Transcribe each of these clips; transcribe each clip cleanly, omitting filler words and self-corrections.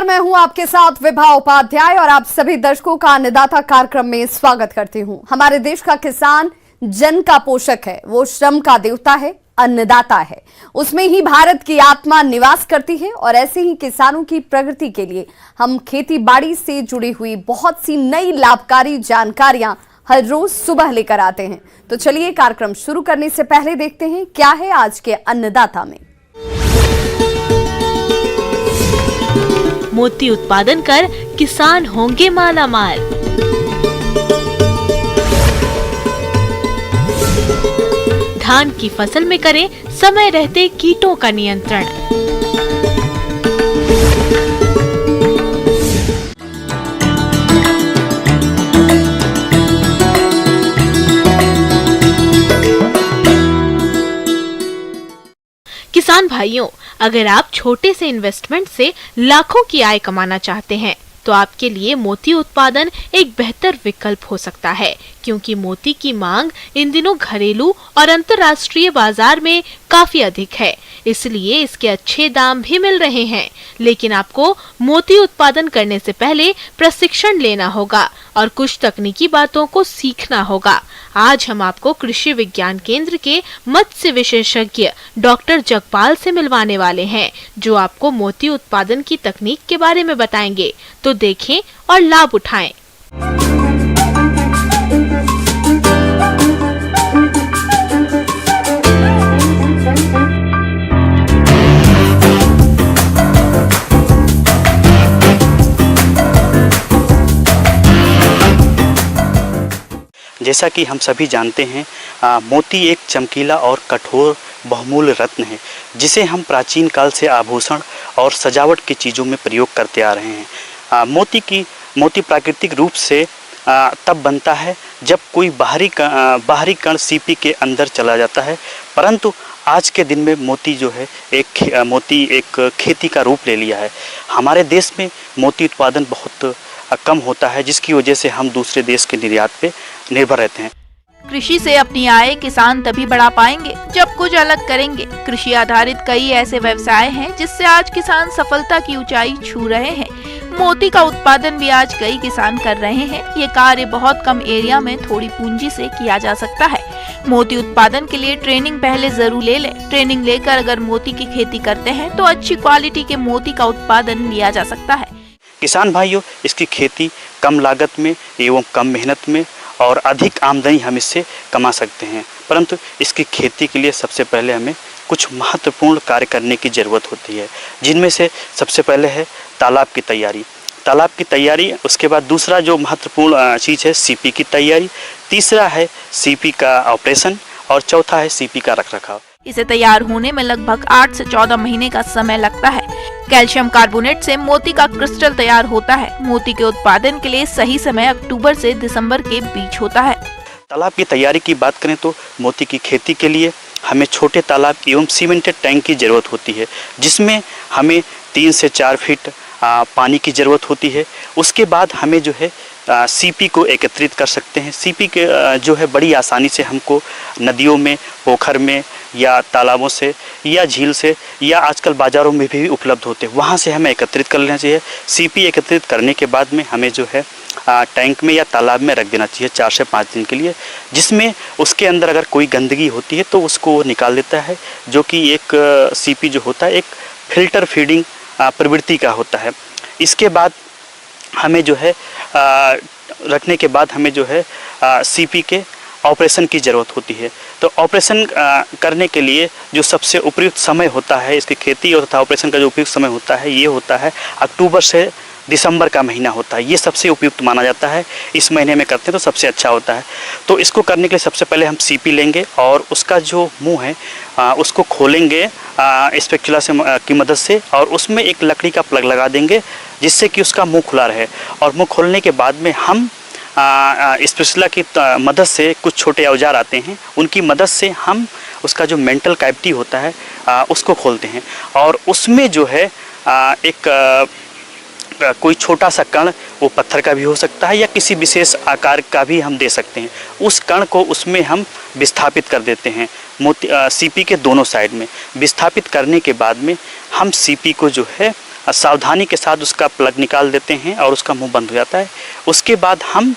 नमस्कार, मैं हूं आपके साथ विभा उपाध्याय और आप सभी दर्शकों का अन्नदाता कार्यक्रम में स्वागत करती हूं। हमारे देश का किसान जन का पोषक है, वो श्रम का देवता है, अन्नदाता है। उसमें ही भारत की आत्मा निवास करती है और ऐसे ही किसानों की प्रगति के लिए हम खेती बाड़ी से जुड़ी हुई बहुत सी नई लाभकारी जानकारियां हर रोज सुबह लेकर आते हैं। तो चलिए कार्यक्रम शुरू करने से पहले देखते हैं क्या है आज के अन्नदाता में। मोती उत्पादन कर किसान होंगे मालामाल। धान की फसल में करें समय रहते कीटों का नियंत्रण। किसान भाइयों, अगर आप छोटे से इन्वेस्टमेंट से लाखों की आय कमाना चाहते हैं तो आपके लिए मोती उत्पादन एक बेहतर विकल्प हो सकता है, क्योंकि मोती की मांग इन दिनों घरेलू और अंतर्राष्ट्रीय बाजार में काफी अधिक है, इसलिए इसके अच्छे दाम भी मिल रहे हैं। लेकिन आपको मोती उत्पादन करने से पहले प्रशिक्षण लेना होगा और कुछ तकनीकी बातों को सीखना होगा। आज हम आपको कृषि विज्ञान केंद्र के मत्स्य विशेषज्ञ डॉक्टर जगपाल से मिलवाने वाले हैं, जो आपको मोती उत्पादन की तकनीक के बारे में बताएंगे। तो देखें और लाभ उठाएं। जैसा कि हम सभी जानते हैं, मोती एक चमकीला और कठोर बहुमूल्य रत्न है, जिसे हम प्राचीन काल से आभूषण और सजावट की चीज़ों में प्रयोग करते आ रहे हैं। मोती प्राकृतिक रूप से तब बनता है जब कोई बाहरी कण सीपी के अंदर चला जाता है, परंतु आज के दिन में मोती जो है एक खेती का रूप ले लिया है। हमारे देश में मोती उत्पादन बहुत कम होता है, जिसकी वजह से हम दूसरे देश के निर्यात पे निर्भर रहते हैं। कृषि से अपनी आय किसान तभी बढ़ा पाएंगे जब कुछ अलग करेंगे। कृषि आधारित कई ऐसे व्यवसाय हैं जिससे आज किसान सफलता की ऊंचाई छू रहे हैं। मोती का उत्पादन भी आज कई किसान कर रहे हैं। ये कार्य बहुत कम एरिया में थोड़ी पूंजी से किया जा सकता है। मोती उत्पादन के लिए ट्रेनिंग पहले जरूर ले लें। ट्रेनिंग लेकर अगर मोती की खेती करते हैं तो अच्छी क्वालिटी के मोती का उत्पादन लिया जा सकता है। किसान भाइयों, इसकी खेती कम लागत में एवं कम मेहनत में और अधिक आमदनी हम इससे कमा सकते हैं, परंतु इसकी खेती के लिए सबसे पहले हमें कुछ महत्वपूर्ण कार्य करने की ज़रूरत होती है, जिनमें से सबसे पहले है तालाब की तैयारी। उसके बाद दूसरा जो महत्वपूर्ण चीज़ है सीपी की तैयारी, तीसरा है सीपी का ऑपरेशन और चौथा है सीपी का रखरखाव। इसे तैयार होने में लगभग 8 से 14 महीने का समय लगता है। कैल्शियम कार्बोनेट से मोती का क्रिस्टल तैयार होता है। मोती के उत्पादन के लिए सही समय अक्टूबर से दिसंबर के बीच होता है। तालाब की तैयारी की बात करें तो मोती की खेती के लिए हमें छोटे तालाब एवं सीमेंटेड टैंक की ज़रूरत होती है, जिसमें हमें 3 से 4 फीट पानी की ज़रूरत होती है। उसके बाद हमें जो है सीपी को एकत्रित कर सकते हैं। सीपी के जो है बड़ी आसानी से हमको नदियों में, पोखर में या तालाबों से या झील से या आजकल बाज़ारों में भी उपलब्ध होते हैं, वहाँ से हमें एकत्रित कर लेना चाहिए। सीपी एकत्रित करने के बाद में हमें जो है टैंक में या तालाब में रख देना चाहिए 4 से 5 दिन के लिए, जिसमें उसके अंदर अगर कोई गंदगी होती है तो उसको निकाल देता है, जो कि एक सीपी जो होता है एक फिल्टर फीडिंग प्रवृत्ति का होता है। इसके बाद हमें जो है रखने के बाद हमें जो है सीपी के ऑपरेशन की ज़रूरत होती है। तो ऑपरेशन करने के लिए जो सबसे उपयुक्त समय होता है इसकी खेती और तथा ऑपरेशन का जो उपयुक्त समय होता है ये होता है अक्टूबर से दिसंबर का महीना होता है। ये सबसे उपयुक्त माना जाता है। इस महीने में करते हैं तो सबसे अच्छा होता है। तो इसको करने के लिए सबसे पहले हम सीपी लेंगे और उसका जो मुंह है उसको खोलेंगे स्पैचुला से की मदद से, और उसमें एक लकड़ी का प्लग लगा देंगे जिससे कि उसका मुंह खुला रहे। और मुंह खोलने के बाद में हम स्पैचुला की मदद से, कुछ छोटे औजार आते हैं उनकी मदद से हम उसका जो मेंटल कैविटी होता है उसको खोलते हैं, और उसमें जो है एक कोई छोटा सा कण, वो पत्थर का भी हो सकता है या किसी विशेष आकार का भी हम दे सकते हैं, उस कण को उसमें हम विस्थापित कर देते हैं सीपी के दोनों साइड में। विस्थापित करने के बाद में हम सीपी को जो है सावधानी के साथ उसका प्लग निकाल देते हैं और उसका मुंह बंद हो जाता है। उसके बाद हम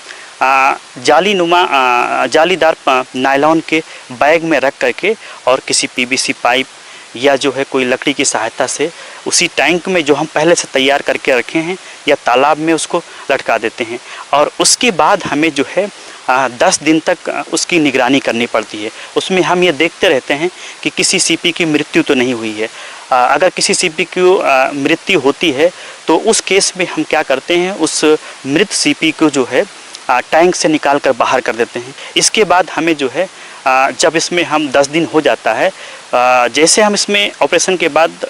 जालीदार नायलॉन के बैग में रख करके और किसी पीवीसी पाइप या जो है कोई लकड़ी की सहायता से उसी टैंक में जो हम पहले से तैयार करके रखे हैं या तालाब में उसको लटका देते हैं। और उसके बाद हमें जो है 10 दिन तक उसकी निगरानी करनी पड़ती है। उसमें हम ये देखते रहते हैं कि किसी सीपी की मृत्यु तो नहीं हुई है। अगर किसी सीपी की मृत्यु होती है तो उस केस में हम क्या करते हैं, उस मृत सीपी को जो है टैंक से निकाल कर बाहर कर देते हैं। इसके बाद हमें जो है जब इसमें हम 10 दिन हो जाता है, जैसे हम इसमें ऑपरेशन के बाद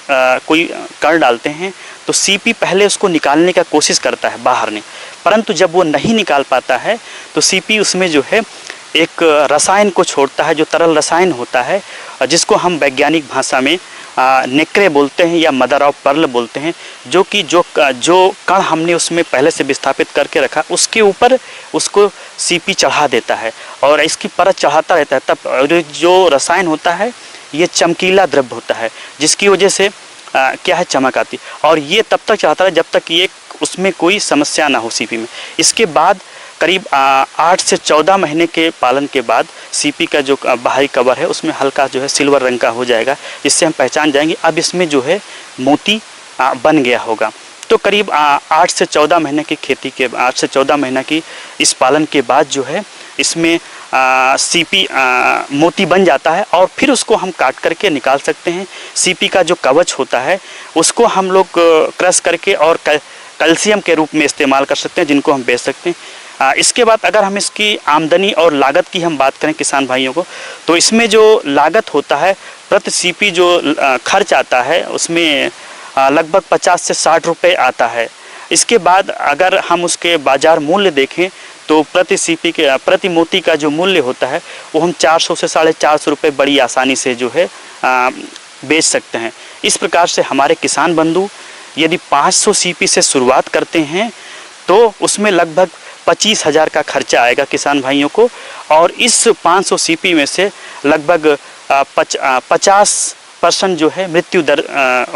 कोई कर डालते हैं तो सीपी पहले उसको निकालने का कोशिश करता है बाहर ने, परंतु जब वो नहीं निकाल पाता है तो सीपी उसमें जो है एक रसायन को छोड़ता है, जो तरल रसायन होता है, जिसको हम वैज्ञानिक भाषा में नेक्रे बोलते हैं या मदर ऑफ पर्ल बोलते हैं, जो कि जो कण हमने उसमें पहले से विस्थापित करके रखा उसके ऊपर उसको सीपी चढ़ा देता है और इसकी परत चढ़ाता रहता है। तब जो रसायन होता है ये चमकीला द्रव्य होता है, जिसकी वजह से क्या है चमक आती, और ये तब तक चढ़ाता है जब तक ये उसमें कोई समस्या ना हो सीपी में। इसके बाद करीब 8 से 14 महीने के पालन के बाद सीपी का जो बाहरी कवर है उसमें हल्का जो है सिल्वर रंग का हो जाएगा, जिससे हम पहचान जाएंगे अब इसमें जो है मोती बन गया होगा। तो करीब 8 से 14 महीने की खेती के 8 से 14 महीना की इस पालन के बाद जो है इसमें सीपी मोती बन जाता है और फिर उसको हम काट करके निकाल सकते हैं। सीपी का जो कवच होता है उसको हम लोग क्रश करके और कैल्शियम के रूप में इस्तेमाल कर सकते हैं, जिनको हम बेच सकते हैं। इसके बाद अगर हम इसकी आमदनी और लागत की हम बात करें किसान भाइयों को, तो इसमें जो लागत होता है प्रति सीपी जो खर्च आता है उसमें लगभग 50 से 60 रुपये आता है। इसके बाद अगर हम उसके बाज़ार मूल्य देखें तो प्रति सीपी के प्रति मोती का जो मूल्य होता है वो हम 400 से 450 रुपये बड़ी आसानी से जो है बेच सकते हैं। इस प्रकार से हमारे किसान बंधु यदि 500 सीपी से शुरुआत करते हैं तो उसमें लगभग 25,000 का खर्चा आएगा किसान भाइयों को, और इस 500 सीपी में से लगभग 50% जो है मृत्यु दर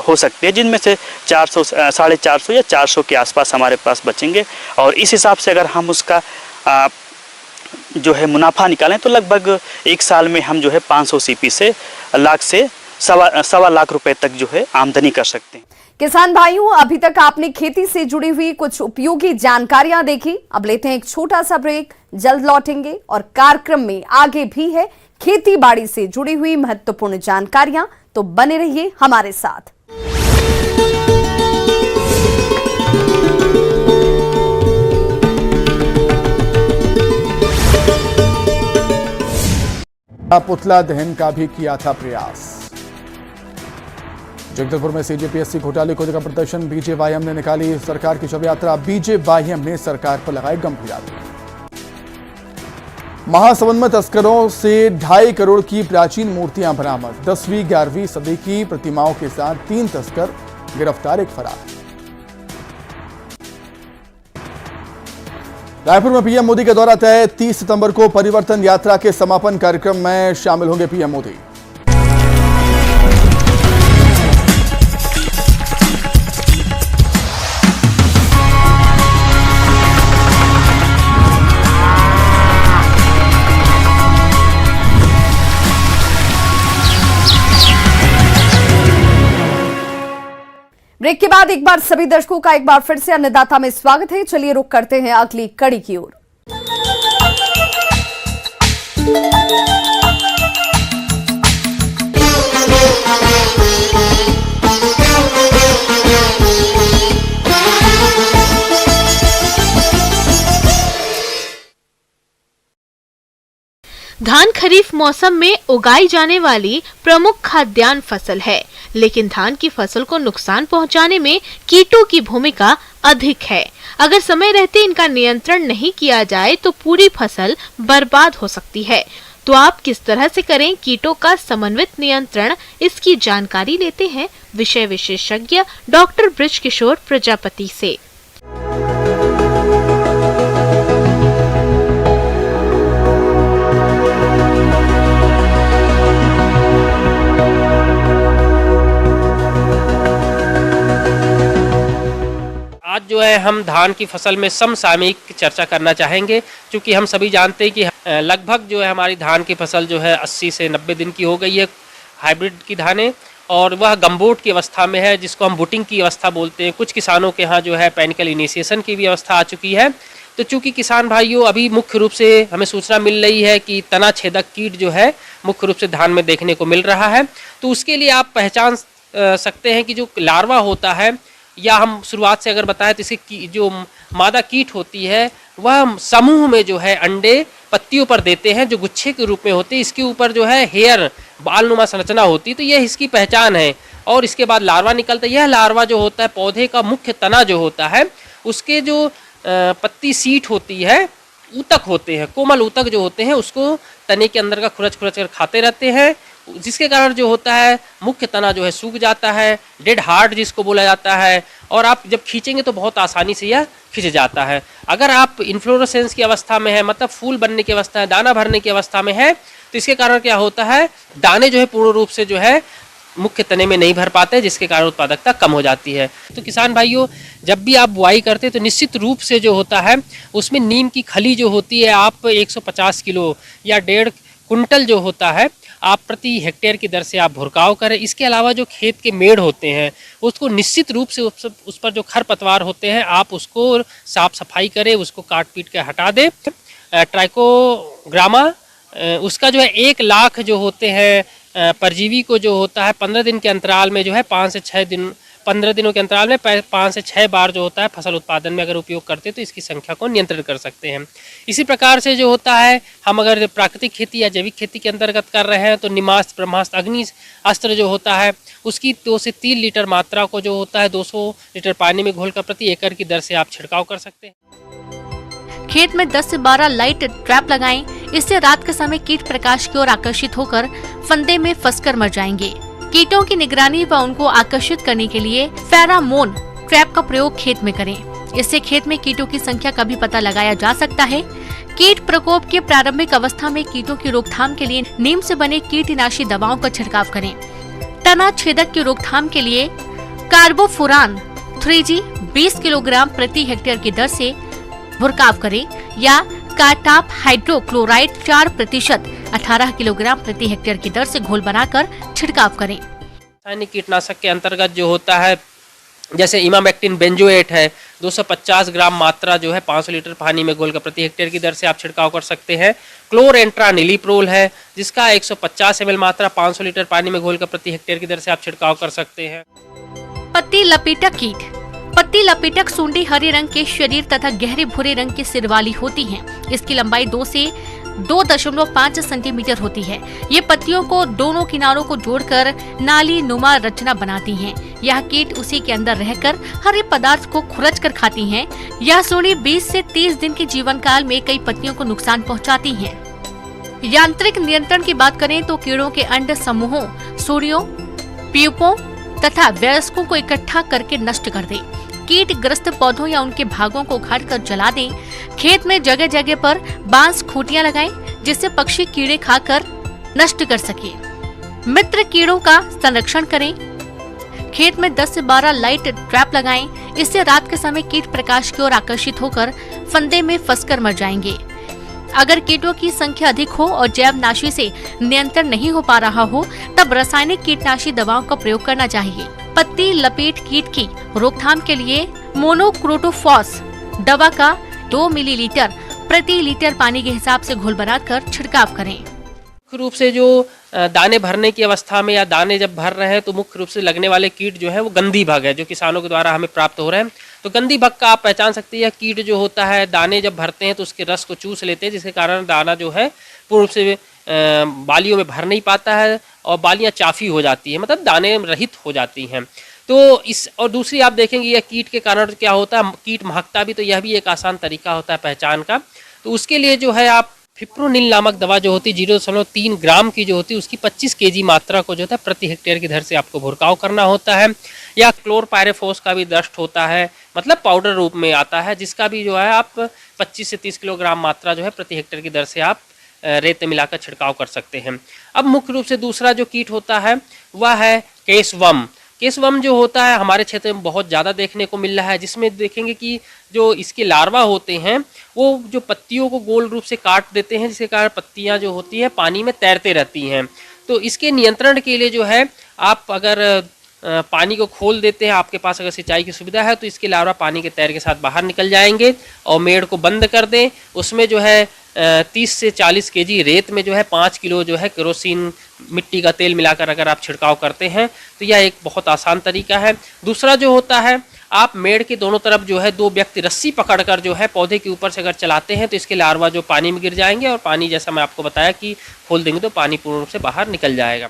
हो सकती है, जिनमें से 400 450 या 400 के आसपास हमारे पास बचेंगे। और इस हिसाब से अगर हम उसका जो है मुनाफा निकालें तो लगभग एक साल में हम जो है 500 सीपी से लाख से सवा लाख रुपए तक जो है आमदनी कर सकते हैं। किसान भाइयों, अभी तक आपने खेती से जुड़ी हुई कुछ उपयोगी जानकारियां देखी। अब लेते हैं एक छोटा सा ब्रेक, जल्द लौटेंगे और कार्यक्रम में आगे भी है खेती बाड़ी से जुड़ी हुई महत्वपूर्ण जानकारियां, तो बने रहिए हमारे साथ। पुतला दहन का भी किया था प्रयास। जगदलपुर में सीजीपीएससी घोटाले को लेकर प्रदर्शन, बीजेवाईएम ने निकाली सरकार की शव यात्रा। बीजेवाईएम ने सरकार पर लगाए गंभीर आरोप। महासमुंद में तस्करों से 2.5 करोड़ की प्राचीन मूर्तियां बरामद। 10वीं 11वीं सदी की प्रतिमाओं के साथ 3 तस्कर गिरफ्तार, एक फरार। रायपुर में पीएम मोदी का दौरा तय। 30 सितंबर को परिवर्तन यात्रा के समापन कार्यक्रम में शामिल होंगे पीएम मोदी। ब्रेक के बाद एक बार सभी दर्शकों का एक बार फिर से अन्नदाता में स्वागत है। चलिए रुक करते हैं अगली कड़ी की ओर। धान खरीफ मौसम में उगाई जाने वाली प्रमुख खाद्यान्न फसल है, लेकिन धान की फसल को नुकसान पहुंचाने में कीटों की भूमिका अधिक है। अगर समय रहते इनका नियंत्रण नहीं किया जाए तो पूरी फसल बर्बाद हो सकती है। तो आप किस तरह से करें कीटों का समन्वित नियंत्रण, इसकी जानकारी लेते हैं विषय विशेषज्ञ डॉक्टर ब्रिज किशोर प्रजापति से। जो है हम धान की फसल में समसामयिक चर्चा करना चाहेंगे, क्योंकि हम सभी जानते हैं कि लगभग जो है हमारी धान की फसल जो है 80 से 90 दिन की हो गई है हाइब्रिड की धानें, और वह गम्बोट की अवस्था में है, जिसको हम बुटिंग की अवस्था बोलते हैं। कुछ किसानों के यहाँ जो है पैनिकल इनिशिएशन की भी अवस्था आ चुकी है। तो चूंकि किसान भाइयों अभी मुख्य रूप से हमें सूचना मिल रही है कि तना छेदक कीट जो है मुख्य रूप से धान में देखने को मिल रहा है, तो उसके लिए आप पहचान सकते हैं कि जो लार्वा होता है, या हम शुरुआत से अगर बताएं तो इसकी जो मादा कीट होती है वह समूह में जो है अंडे पत्तियों पर देते हैं, जो गुच्छे के रूप में होते हैं। इसके ऊपर जो है हेयर बालनुमा संरचना होती है, तो यह इसकी पहचान है। और इसके बाद लार्वा निकलता है। यह लार्वा जो होता है पौधे का मुख्य तना जो होता है उसके जो पत्ती सीट होती है, ऊतक होते हैं, कोमल ऊतक जो होते हैं, उसको तने के अंदर का खुरच खुरच कर खाते रहते हैं, जिसके कारण जो होता है मुख्य तना जो है सूख जाता है, डेड हार्ट जिसको बोला जाता है, और आप जब खींचेंगे तो बहुत आसानी से यह खिंच जाता है। अगर आप इन्फ्लोरेसेंस की अवस्था में है, मतलब फूल बनने की अवस्था है, दाना भरने की अवस्था में है, तो इसके कारण क्या होता है, दाने जो है पूर्ण रूप से जो है मुख्य तने में नहीं भर पाते, जिसके कारण उत्पादकता कम हो जाती है। तो किसान भाइयों, जब भी आप बुआई करते हैं तो निश्चित रूप से जो होता है उसमें नीम की खली जो होती है आप 150 किलो या 1.5 कुंटल जो होता है आप प्रति हेक्टेयर की दर से आप भुरकाव करें। इसके अलावा जो खेत के मेड़ होते हैं उसको निश्चित रूप से उस पर जो खरपतवार होते हैं आप उसको साफ सफाई करें, उसको काट पीट के हटा दें। ट्राइकोग्रामा उसका जो है 1 लाख जो होते हैं परजीवी को जो होता है 15 दिन के अंतराल में जो है 5 से 6 दिन 15 दिनों के अंतराल में 5 से 6 बार जो होता है फसल उत्पादन में अगर उपयोग करते हैं तो इसकी संख्या को नियंत्रित कर सकते हैं। इसी प्रकार से जो होता है हम अगर प्राकृतिक खेती या जैविक खेती के अंतर्गत कर रहे हैं तो निमास्त्र, ब्रह्मास्त्र, अग्नि अस्त्र जो होता है उसकी 2 से 3 लीटर मात्रा को जो होता है 200 लीटर पानी में घोलकर प्रति एकड़ की दर से आप छिड़काव कर सकते हैं। खेत में 10 से 12 लाइट ट्रैप लगाएं, इससे रात के समय कीट प्रकाश की ओर आकर्षित होकर फंदे में फंसकर मर जाएंगे। कीटों की निगरानी व उनको आकर्षित करने के लिए फेरामोन ट्रैप का प्रयोग खेत में करें। इससे खेत में कीटों की संख्या का भी पता लगाया जा सकता है। कीट प्रकोप के प्रारंभिक अवस्था में कीटों की रोकथाम के लिए नीम से बने कीटनाशी दवाओं का छिड़काव करें। तना छेदक की रोकथाम के लिए कार्बोफुरान 3G 20 किलोग्राम प्रति हेक्टेयर की दर से भुरकाव करें या कार्टाप हाइड्रोक्लोराइड 4% 18 किलोग्राम प्रति हेक्टेयर की दर से घोल बनाकर छिड़काव करें। रासायनिक कीटनाशक के अंतर्गत जो होता है जैसे इमामेक्टिन बेंजोएट है 250 ग्राम मात्रा जो है 500 लीटर पानी में घोलकर प्रति हेक्टेयर की दर से आप छिड़काव कर सकते हैं। क्लोरेंट्रानिलीप्रोल है जिसका 150 ml मात्रा 500 लीटर पानी में घोलकर प्रति हेक्टेयर की दर से आप छिड़काव कर सकते हैं। पत्ती लपेटक कीट। पत्ती लपेटक सूंडी हरे रंग के शरीर तथा गहरे भूरे रंग की सिर वाली होती है। इसकी लंबाई 2 से 2.5 सेंटीमीटर होती है। ये पत्तियों को दोनों किनारों को जोड़कर नाली नुमा रचना बनाती हैं। यह कीट उसी के अंदर रहकर हरे पदार्थ को खुरच कर खाती हैं। यह सूंडी 20 से 30 दिन के जीवन काल में कई पत्तियों को नुकसान पहुंचाती हैं। यांत्रिक नियंत्रण की बात करें तो कीड़ों के अंड समूहों, सूड़ियों, प्यूपों तथा वयस्कों को इकट्ठा करके नष्ट कर दें। कीट ग्रस्त पौधों या उनके भागों को उखाड़कर जला दें। खेत में जगह जगह पर बांस खूंटियां लगाएं जिससे पक्षी कीड़े खाकर नष्ट कर सके। मित्र कीड़ों का संरक्षण करें। खेत में 10 से 12 लाइट ट्रैप लगाएं, इससे रात के समय कीट प्रकाश की ओर आकर्षित होकर फंदे में फंसकर मर जाएंगे। अगर कीटों की संख्या अधिक हो और जैवनाशी से नियंत्रण नहीं हो पा रहा हो तब रासायनिक कीटनाशी दवाओं का प्रयोग करना चाहिए। पत्ती लपेट कीट की रोकथाम के लिए मोनोक्रोटोफॉस दवा का 2 मिलीलीटर प्रति लीटर पानी के हिसाब से घोल बनाकर छिड़काव करें। मुख्य रूप से जो दाने भरने की अवस्था में या दाने जब भर रहे हैं तो मुख्य रूप से लगने वाले कीट जो है वो गंदी बग है जो किसानों के द्वारा हमें प्राप्त हो रहे हैं। तो गंदी बग का आप पहचान सकते हैं। कीट जो होता है दाने जब भरते हैं तो उसके रस को चूस लेते हैं जिसके कारण दाना जो है पूर्ण रूप से बालियों में भर नहीं पाता है और बालियाँ चाफी हो जाती है, मतलब दाने रहित हो जाती हैं। तो इस और दूसरी आप देखेंगे यह कीट के कारण क्या होता है, कीट महकता भी, तो यह भी एक आसान तरीका होता है पहचान का। तो उसके लिए जो है आप फिप्रोनिल नामक दवा जो होती है 0.3 ग्राम की जो होती है उसकी 25 kg मात्रा को जो है प्रति हेक्टेयर की दर से आपको भुरकाव करना होता है। या क्लोरपायरेफोस का भी दस्ट होता है, मतलब पाउडर रूप में आता है, जिसका भी जो है आप 25 से 30 किलोग्राम मात्रा जो है प्रति हेक्टेयर की दर से आप रेत में मिलाकर छिड़काव कर सकते हैं। अब मुख्य रूप से दूसरा जो कीट होता है वह है केसवम। केसवम जो होता है हमारे क्षेत्र में बहुत ज़्यादा देखने को मिल रहा है, जिसमें देखेंगे कि जो इसके लार्वा होते हैं वो जो पत्तियों को गोल रूप से काट देते हैं, जिसके कारण पत्तियां जो होती हैं पानी में तैरते रहती हैं। तो इसके नियंत्रण के लिए जो है आप अगर पानी को खोल देते हैं, आपके पास अगर सिंचाई की सुविधा है तो इसके लार्वा पानी के तैर के साथ बाहर निकल जाएंगे और मेड़ को बंद कर दें। उसमें जो है 30 से 40 केजी रेत में जो है 5 किलो जो है केरोसिन मिट्टी का तेल मिलाकर अगर आप छिड़काव करते हैं तो यह एक बहुत आसान तरीका है। दूसरा जो होता है, आप मेड़ के दोनों तरफ जो है 2 व्यक्ति रस्सी पकड़कर जो है पौधे के ऊपर से अगर चलाते हैं तो इसके लार्वा जो पानी में गिर जाएंगे और पानी, जैसा मैं आपको बताया कि खोल देंगे तो पानी पूर्ण रूप से बाहर निकल जाएगा।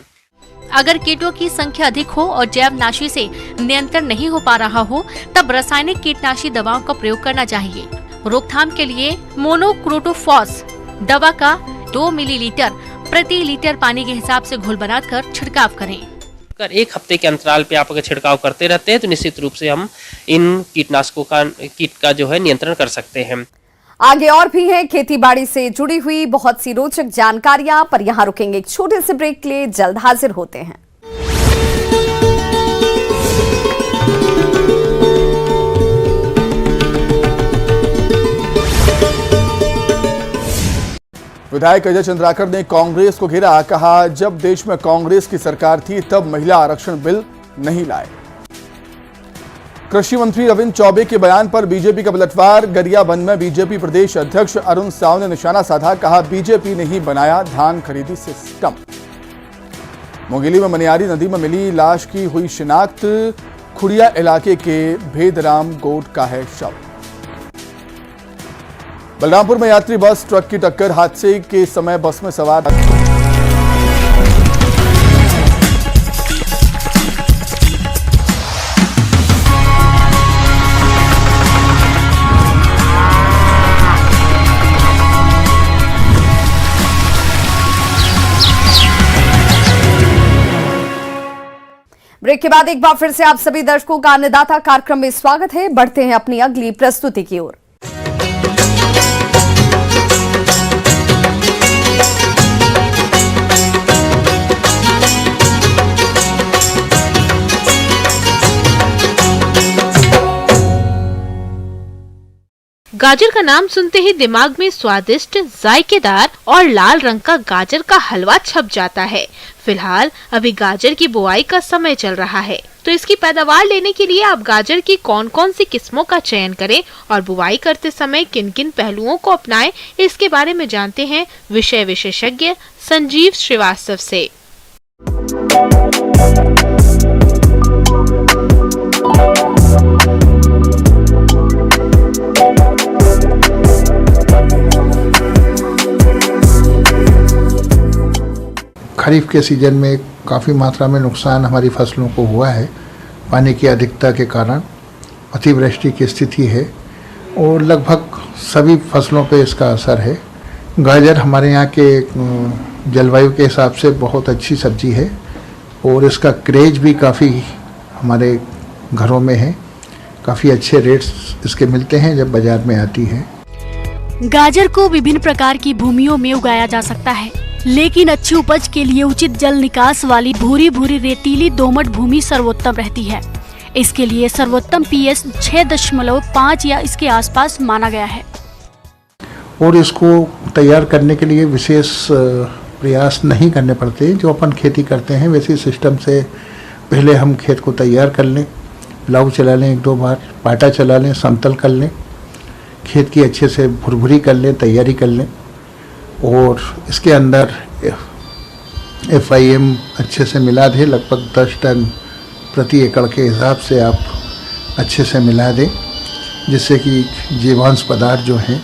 अगर कीटों की संख्या अधिक हो और जैवनाशी से नियंत्रण नहीं हो पा रहा हो तब रासायनिक कीटनाशी दवाओं का प्रयोग करना चाहिए। रोकथाम के लिए मोनोक्रोटोफॉस दवा का 2 मिलीलीटर प्रति लीटर पानी के हिसाब से घोल बनाकर छिड़काव करें। अगर 1 हफ्ते के अंतराल पे आप अगर छिड़काव करते रहते हैं तो निश्चित रूप से हम इन कीटनाशकों का कीट का जो है नियंत्रण कर सकते हैं। आगे और भी हैं खेतीबाड़ी से जुड़ी हुई बहुत सी रोचक जानकारियां, पर यहां रुकेंगे एक छोटे से ब्रेक के लिए, जल्द हाजिर होते हैं। विधायक अजय चंद्राकर ने कांग्रेस को घेरा, कहा जब देश में कांग्रेस की सरकार थी तब महिला आरक्षण बिल नहीं लाए। कृषि मंत्री रविंद्र चौबे के बयान पर बीजेपी का पलटवार, गरियाबंद में बीजेपी प्रदेश अध्यक्ष अरुण साव ने निशाना साधा, कहा बीजेपी ने ही बनाया धान खरीदी सिस्टम। मुंगेली में मनियारी नदी में मिली लाश की हुई शिनाख्त, खुड़िया इलाके के भेदराम गोट का है शव। बलरामपुर में यात्री बस ट्रक की टक्कर, हादसे के समय बस में सवार ब्रेक के बाद एक बार फिर से आप सभी दर्शकों का अन्नदाता कार्यक्रम में स्वागत है। बढ़ते हैं अपनी अगली प्रस्तुति की ओर। गाजर का नाम सुनते ही दिमाग में स्वादिष्ट, जायकेदार और लाल रंग का गाजर का हलवा छप जाता है। फिलहाल अभी गाजर की बुआई का समय चल रहा है, तो इसकी पैदावार लेने के लिए आप गाजर की कौन कौन सी किस्मों का चयन करें और बुआई करते समय किन किन पहलुओं को अपनाएं, इसके बारे में जानते हैं विषय विशेषज्ञ संजीव श्रीवास्तव से। खरीफ के सीजन में काफ़ी मात्रा में नुकसान हमारी फसलों को हुआ है। पानी की अधिकता के कारण अतिवृष्टि की स्थिति है और लगभग सभी फसलों पे इसका असर है। गाजर हमारे यहाँ के जलवायु के हिसाब से बहुत अच्छी सब्जी है और इसका क्रेज भी काफ़ी हमारे घरों में है। काफ़ी अच्छे रेट्स इसके मिलते हैं जब बाजार में आती है। गाजर को विभिन्न प्रकार की भूमियों में उगाया जा सकता है, लेकिन अच्छी उपज के लिए उचित जल निकास वाली भूरी भूरी रेतीली दोमट भूमि सर्वोत्तम रहती है। इसके लिए सर्वोत्तम पीएच 6.5 या इसके आसपास माना गया है। और इसको तैयार करने के लिए विशेष प्रयास नहीं करने पड़ते। जो अपन खेती करते हैं वैसे सिस्टम से पहले हम खेत को तैयार कर लें, प्लाऊ चला लें 1-2 बार, पाटा चला लें, समतल कर लें, खेत की अच्छे से भुरभुरी कर लें, तैयारी कर लें और इसके अंदर FIM अच्छे से मिला दें। लगभग 10 टन प्रति एकड़ के हिसाब से आप अच्छे से मिला दें, जिससे कि जीवांश पदार्थ जो हैं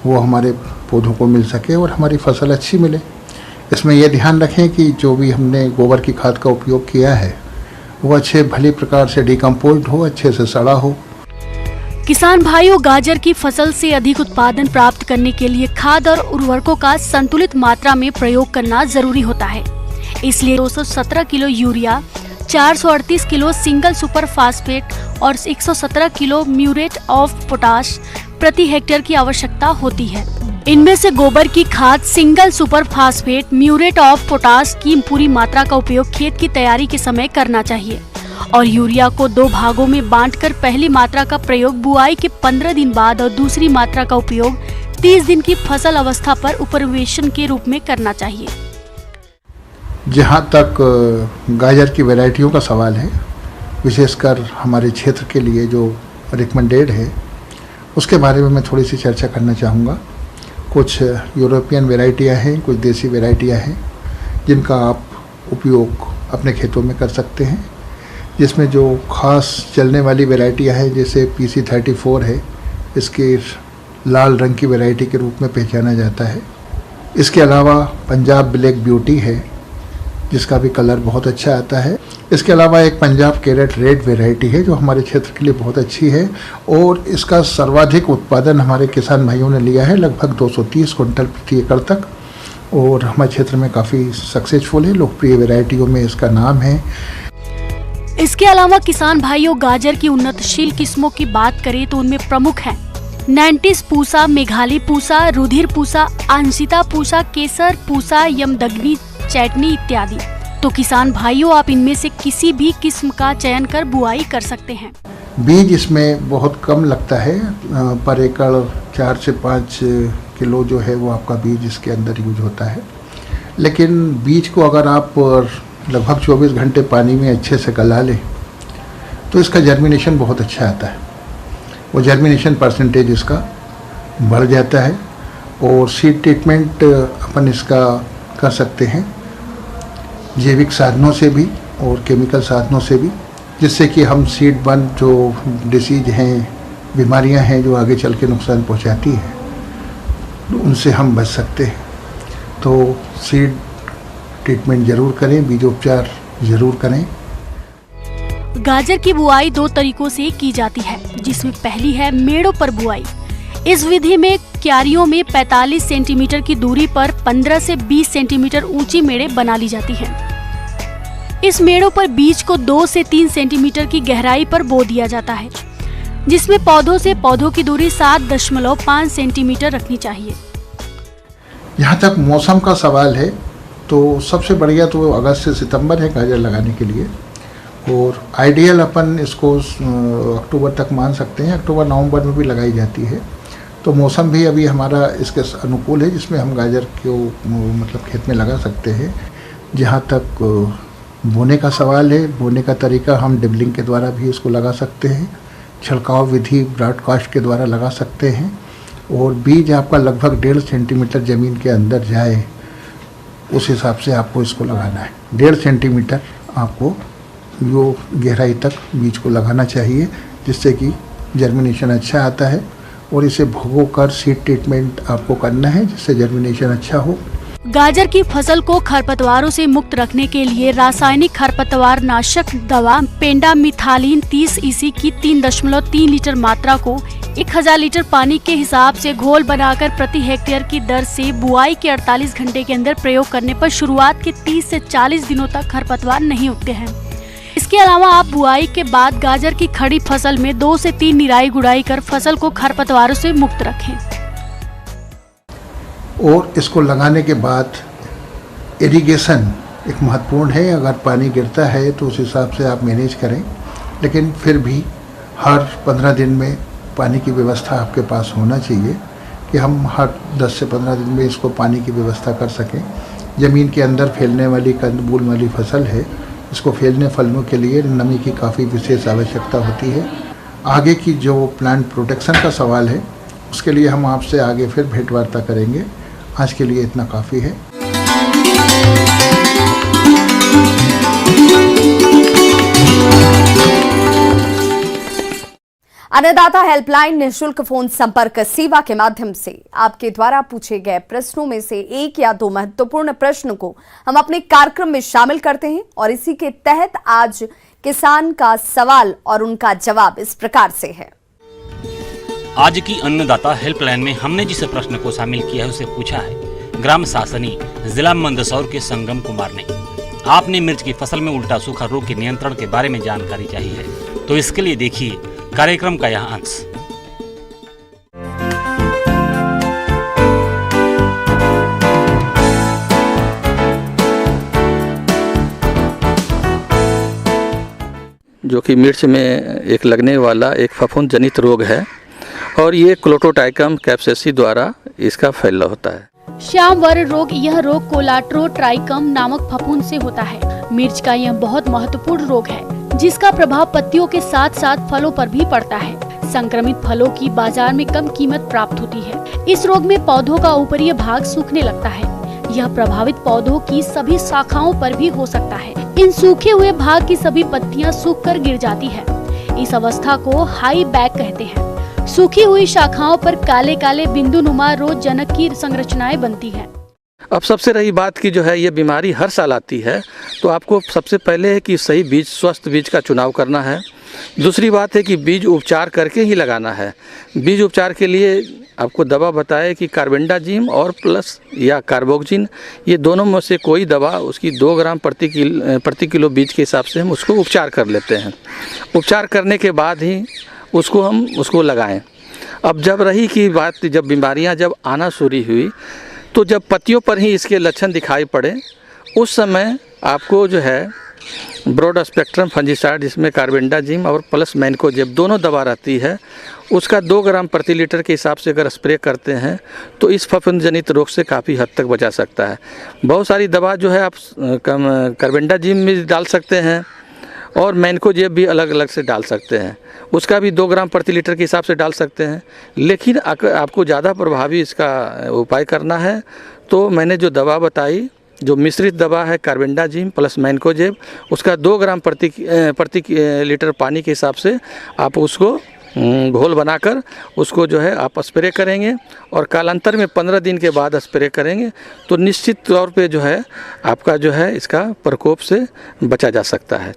वो हमारे पौधों को मिल सके और हमारी फसल अच्छी मिले। इसमें यह ध्यान रखें कि जो भी हमने गोबर की खाद का उपयोग किया है वो अच्छे भली प्रकार से डिकम्पोज्ड हो, अच्छे से सड़ा हो। किसान भाइयों, गाजर की फसल से अधिक उत्पादन प्राप्त करने के लिए खाद और उर्वरकों का संतुलित मात्रा में प्रयोग करना जरूरी होता है। इसलिए 217 kilo urea, 438 kilo single super phosphate और 117 किलो म्यूरेट ऑफ पोटाश प्रति हेक्टेयर की आवश्यकता होती है। इनमें से गोबर की खाद, single super phosphate, muriate of potash की पूरी मात्रा का उपयोग खेत की तैयारी के समय करना चाहिए और यूरिया को 2 भागों में बांटकर पहली मात्रा का प्रयोग बुआई के 15 दिन बाद और दूसरी मात्रा का उपयोग 30 दिन की फसल अवस्था पर उपरिवेशन के रूप में करना चाहिए। जहाँ तक गाजर की वैरायटियों का सवाल है, विशेषकर हमारे क्षेत्र के लिए जो रिकमेंडेड है उसके बारे में मैं थोड़ी सी चर्चा करना चाहूँगा। कुछ यूरोपियन वैरायटियाँ हैं, कुछ देसी वैरायटियाँ हैं जिनका आप उपयोग अपने खेतों में कर सकते हैं, जिसमें जो खास चलने वाली वैरायटियाँ हैं जैसे PC34 है, इसके लाल रंग की वैरायटी के रूप में पहचाना जाता है। इसके अलावा पंजाब ब्लैक ब्यूटी है जिसका भी कलर बहुत अच्छा आता है। इसके अलावा एक पंजाब कैरेट रेड वैरायटी है जो हमारे क्षेत्र के लिए बहुत अच्छी है और इसका सर्वाधिक उत्पादन हमारे किसान भाइयों ने लिया है, लगभग 230 क्विंटल प्रति एकड़ तक, और हमारे क्षेत्र में काफ़ी सक्सेसफुल है। लोकप्रिय वैरायटियों में इसका नाम है। इसके अलावा किसान भाइयों गाजर की उन्नतशील किस्मों की बात करें तो उनमें प्रमुख हैं नैंटिस पूसा, मेघाली पूसा, रुधिर पूसा, आंशिता पूसा, केसर पूसा, यमदग्नि, चैटनी इत्यादि। तो किसान भाइयों आप इनमें से किसी भी किस्म का चयन कर बुआई कर सकते हैं। बीज इसमें बहुत कम लगता है, पर एकड़ 4 से 5 किलो जो है वो आपका बीज इसके अंदर यूज होता है। लेकिन बीज को अगर आप लगभग 24 घंटे पानी में अच्छे से गला लें तो इसका जर्मिनेशन बहुत अच्छा आता है। वो जर्मिनेशन परसेंटेज इसका बढ़ जाता है और सीड ट्रीटमेंट अपन इसका कर सकते हैं जैविक साधनों से भी और केमिकल साधनों से भी, जिससे कि हम सीड बर्न जो डिसीज हैं, बीमारियां हैं जो आगे चल के नुकसान पहुंचाती हैं, उनसे हम बच सकते हैं। तो सीड ट्रीटमेंट ज़रूर करें, बीजोपचार ज़रूर करें। गाजर की बुआई 2 तरीकों से की जाती है, जिसमें पहली है मेड़ों पर बुआई। इस विधि में क्यारियों में 45 सेंटीमीटर की दूरी पर 15 से 20 सेंटीमीटर ऊंची मेड़ें बना ली जाती हैं। इस मेड़ों पर बीज को 2 से 3 सेंटीमीटर की गहराई पर बो दिया जाता है, जिसमें पौधों से पौधों की दूरी 7.5 सेंटीमीटर रखनी चाहिए। यहाँ तक मौसम का सवाल है तो सबसे बढ़िया तो अगस्त से सितंबर है गाजर लगाने के लिए, और आइडियल अपन इसको अक्टूबर तक मान सकते हैं। अक्टूबर नवंबर में भी लगाई जाती है, तो मौसम भी अभी हमारा इसके अनुकूल है जिसमें हम गाजर को मतलब खेत में लगा सकते हैं। जहाँ तक बोने का सवाल है, बोने का तरीका हम डिबलिंग के द्वारा भी इसको लगा सकते हैं, छिड़काव विधि ब्रॉडकास्ट के द्वारा लगा सकते हैं, और बीज आपका लगभग 1.5 सेंटीमीटर ज़मीन के अंदर जाए उस हिसाब से आपको इसको लगाना है। 1.5 सेंटीमीटर आपको जो गहराई तक बीज को लगाना चाहिए, जिससे कि जर्मिनेशन अच्छा आता है, और इसे भगो कर सीड ट्रीटमेंट आपको करना है जिससे जर्मिनेशन अच्छा हो। गाजर की फसल को खरपतवारों से मुक्त रखने के लिए रासायनिक खरपतवार नाशक दवा पेंडामिथालिन 30 EC की 3.3 लीटर मात्रा को 1000 लीटर पानी के हिसाब से घोल बनाकर प्रति हेक्टेयर की दर से बुआई के 48 घंटे के अंदर प्रयोग करने पर शुरुआत के 30 से 40 दिनों तक खरपतवार नहीं उगते हैं। इसके अलावा आप बुआई के बाद गाजर की खड़ी फसल में 2 से 3 निराई गुड़ाई कर फसल को खरपतवारों से मुक्त रखें। और इसको लगाने के बाद इरिगेशन एक महत्वपूर्ण है। अगर पानी गिरता है तो उस हिसाब से आप मैनेज करें, लेकिन फिर भी हर 15 दिन में पानी की व्यवस्था आपके पास होना चाहिए कि हम हर 10 से 15 दिन में इसको पानी की व्यवस्था कर सकें। ज़मीन के अंदर फैलने वाली कंदमूल वाली फसल है, इसको फैलने फलने के लिए नमी की काफ़ी विशेष आवश्यकता होती है। आगे की जो प्लांट प्रोटेक्शन का सवाल है उसके लिए हम आपसे आगे फिर भेंटवार्ता करेंगे। आज के लिए इतना काफ़ी है। अन्नदाता हेल्पलाइन निःशुल्क फोन संपर्क सेवा के माध्यम से आपके द्वारा पूछे गए प्रश्नों में से 1 या 2 महत्वपूर्ण प्रश्न को हम अपने कार्यक्रम में शामिल करते हैं, और इसी के तहत आज किसान का सवाल और उनका जवाब इस प्रकार से है। आज की अन्नदाता हेल्पलाइन में हमने जिस प्रश्न को शामिल किया है उसे पूछा है ग्राम शासनी जिला मंदसौर के संगम कुमार ने। आपने मिर्च की फसल में उल्टा सूखा रोग के नियंत्रण के बारे में जानकारी चाहिए है, तो इसके लिए देखिए कार्यक्रम का यह अंश। जो कि मिर्च में एक लगने वाला एक फफूंद जनित रोग है और ये क्लोटोटाइकम कैप्सेसी द्वारा इसका फैलाव होता है। श्यामवर रोग, यह रोग कोलाट्रोट्राइकम नामक फफूंद से होता है। मिर्च का यह बहुत महत्वपूर्ण रोग है जिसका प्रभाव पत्तियों के साथ साथ फलों पर भी पड़ता है। संक्रमित फलों की बाजार में कम कीमत प्राप्त होती है। इस रोग में पौधों का ऊपरी भाग सूखने लगता है। यह प्रभावित पौधों की सभी शाखाओं पर भी हो सकता है। इन सूखे हुए भाग की सभी पत्तियां सूखकर गिर जाती है। इस अवस्था को हाई बैक कहते हैं। सूखी हुई शाखाओं पर काले काले बिंदुनुमा रोगजनक की संरचनाएं बनती हैं। अब सबसे रही बात की जो है ये बीमारी हर साल आती है, तो आपको सबसे पहले है कि सही बीज, स्वस्थ बीज का चुनाव करना है। दूसरी बात है कि बीज उपचार करके ही लगाना है। बीज उपचार के लिए आपको दवा बताए कि कार्बेंडाजिम और प्लस या कार्बोक्जिन, ये दोनों में से कोई दवा उसकी 2 ग्राम प्रति किलो बीज के हिसाब से हम उसको उपचार कर लेते हैं। उपचार करने के बाद ही उसको लगाएं। अब जब रही की बात, जब बीमारियां जब आना शुरू हुई तो जब पत्तियों पर ही इसके लक्षण दिखाई पड़े उस समय आपको जो है ब्रॉड स्पेक्ट्रम फंजीसाइड, जिसमें कार्बेंडाजिम और प्लस मैनकोजेब दोनों दवा रहती है, उसका 2 ग्राम प्रति लीटर के हिसाब से अगर स्प्रे करते हैं तो इस फफूंद जनित रोग से काफ़ी हद तक बचा सकता है। बहुत सारी दवा जो है आप कार्बेंडाजिम में डाल सकते हैं और मैनकोजेब भी अलग अलग से डाल सकते हैं, उसका भी 2 ग्राम प्रति लीटर के हिसाब से डाल सकते हैं। लेकिन आपको ज़्यादा प्रभावी इसका उपाय करना है तो मैंने जो दवा बताई, जो मिश्रित दवा है कार्बेंडाजिम प्लस मैनकोजेब, उसका 2 ग्राम प्रति लीटर पानी के हिसाब से आप उसको घोल बनाकर उसको जो है आप स्प्रे करेंगे और कालांतर में 15 दिन के बाद स्प्रे करेंगे तो निश्चित तौर पे जो है आपका जो है इसका प्रकोप से बचा जा सकता है।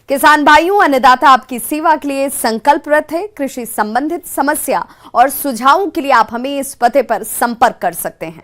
किसान भाइयों, अन्नदाता आपकी सेवा के लिए संकल्परत है। कृषि संबंधित समस्या और सुझावों के लिए आप हमें इस पते पर संपर्क कर सकते हैं।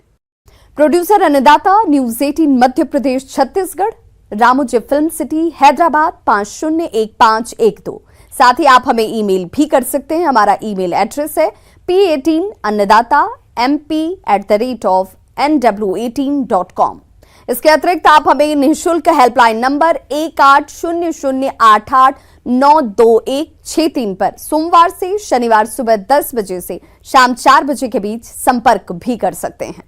प्रोड्यूसर अन्नदाता, news 18 Madhya Pradesh Chhattisgarh, Ramoji film city, Hyderabad 501512। साथ ही आप हमें ईमेल भी कर सकते हैं। हमारा ईमेल एड्रेस है p18annadatamp@nw18.com। इसके अतिरिक्त आप हमें निःशुल्क हेल्पलाइन नंबर 1800889216 पर सोमवार से शनिवार सुबह 10 बजे से शाम 4 बजे के बीच संपर्क भी कर सकते हैं।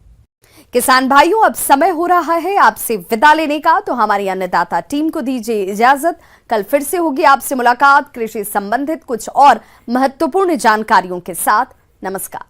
किसान भाइयों, अब समय हो रहा है आपसे विदा लेने का, तो हमारी अन्नदाता टीम को दीजिए इजाजत। कल फिर से होगी आपसे मुलाकात कृषि संबंधित कुछ और महत्वपूर्ण जानकारियों के साथ। नमस्कार।